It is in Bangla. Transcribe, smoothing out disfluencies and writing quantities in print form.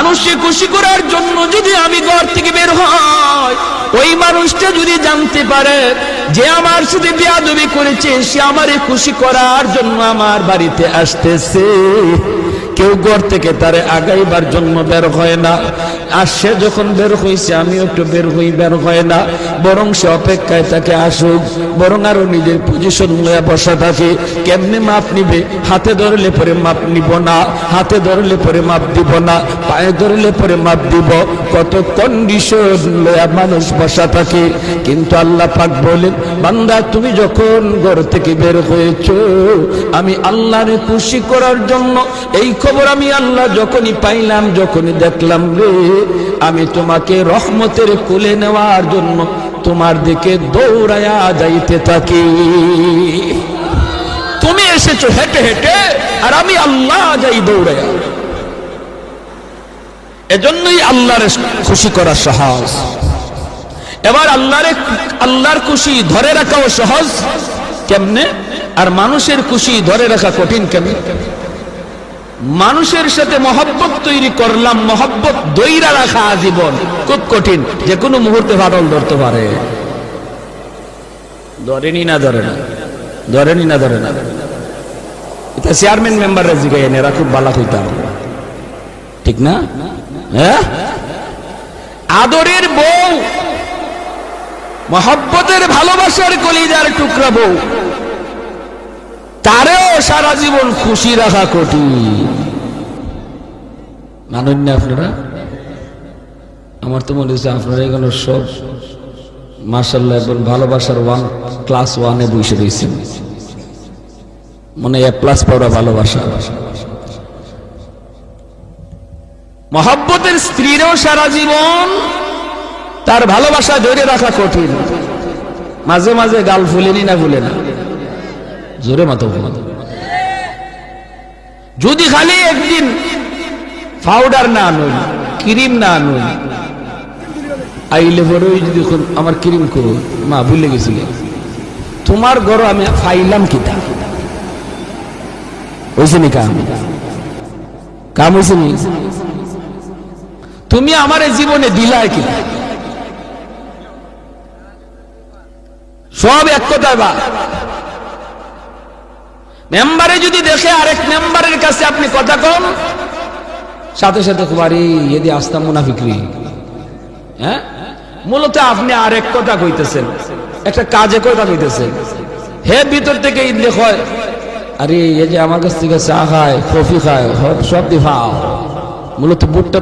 মানুষকে খুশি করার জন্য যদি আমি ঘর থেকে বের হই, ওই মানুষটা যদি জানতে পারে যে আমার সাথে বেয়াদবি করেছে, সে আমারে খুশি করার জন্য আমার বাড়িতে আসতেছে, কেউ ঘর থেকে তারে আগাইবার জন্য বের হয় না। আর সে যখন বের হয়েছে আমিও একটু বের হয় না, বরং সে অপেক্ষায় তাকে আসুক, বরং আরো নিজের পজিশন নিয়ে বসা থাকে। কেমনে মাপ নিবে? হাতে ধরলে পরে মাপ নিব না, হাতে ধরলে পরে মাপ দিব না, পায়ে ধরলে পরে মাপ দিব, কত কন্ডিশন লয়া মানুষ বসা থাকে। কিন্তু আল্লাহ পাক বলেন, বান্দা তুমি যখন ঘর থেকে বের হয়েছো, আমি আল্লাহরে খুশি করার জন্য, এই খবর আমি আল্লাহ যখনই পাইলাম, যখনই দেখলাম রে, আমি তোমাকে রহমতের কোলে নেওয়ার জন্য তোমার দিকে দৌড়ায়া যাইতে থাকি। তুমি এসেছো হেঁটে হেঁটে, আর আমি আল্লাহ যাই দৌড়ায়া। এজন্যই আল্লাহর খুশি করা সহজ। এবার আল্লাহর খুশি ধরে রাখাও সহজ কেমনে, আর মানুষের খুশি ধরে রাখা কঠিন কেমনে? মানুষের সাথে মহব্বত তৈরি করলাম, মহব্বত দইরা রাখা আজীবন খুব কঠিন। যে কোনো মুহূর্তে ফাটল ধরতে পারে। ধরেনি না ধরে না, ধরেনি না ধরে না। এটা চেয়ারম্যান মেম্বাররা জিগাইন, এরা খুব বালা হইতাম, ঠিক না? হ্যাঁ, আদরের বউ, মহব্বতের ভালোবাসার কলিজার টুকরা বউ, তারেও সারা জীবন খুশি রাখা কঠিন। মানেন না আপনারা? আমার তো মনে হচ্ছে আপনারা এগুলো সব মাশাআল্লাহ একবার ভালোবাসার ক্লাস 1-এ বসে রয়েছেন, মনে A+ পাওয়া ভালোবাসা। মহব্বতের স্ত্রীরও সারা জীবন তার ভালোবাসা ধরে রাখা কঠিন। মাঝে মাঝে গাল ফুলেনি না, ফুলে না, জোরে মাথা। যদি খালি একদিন পাউডার না আনুন, ক্রিম না আনুন, আইলে পরে যদি আমার ক্রিম করো, মা ভুলে গেছিল, তোমার ঘর আমি ফাইলাম কিতা হয়েছে নি? কাম হয়েছে নি? তুমি আমার জীবনে দিলায় কি? সব এক কথায় বা মেম্বারে যদি দেখে আরেক মেম্বারের কাছে আপনি কথা কম, সাথে সাথে খুবারি এদি আস্তা মুনাফিকরি। হ্যাঁ, মূলত আপনি আরেক কথা কইতেছেন, একটা কাজে কথা কইতেছেন। হে ভিতর থেকে ইদলে হয়, আরে এই যে আমার কাছ থেকে চা খায়, কফি খায়, সব দি খাও, মূলত বুটটা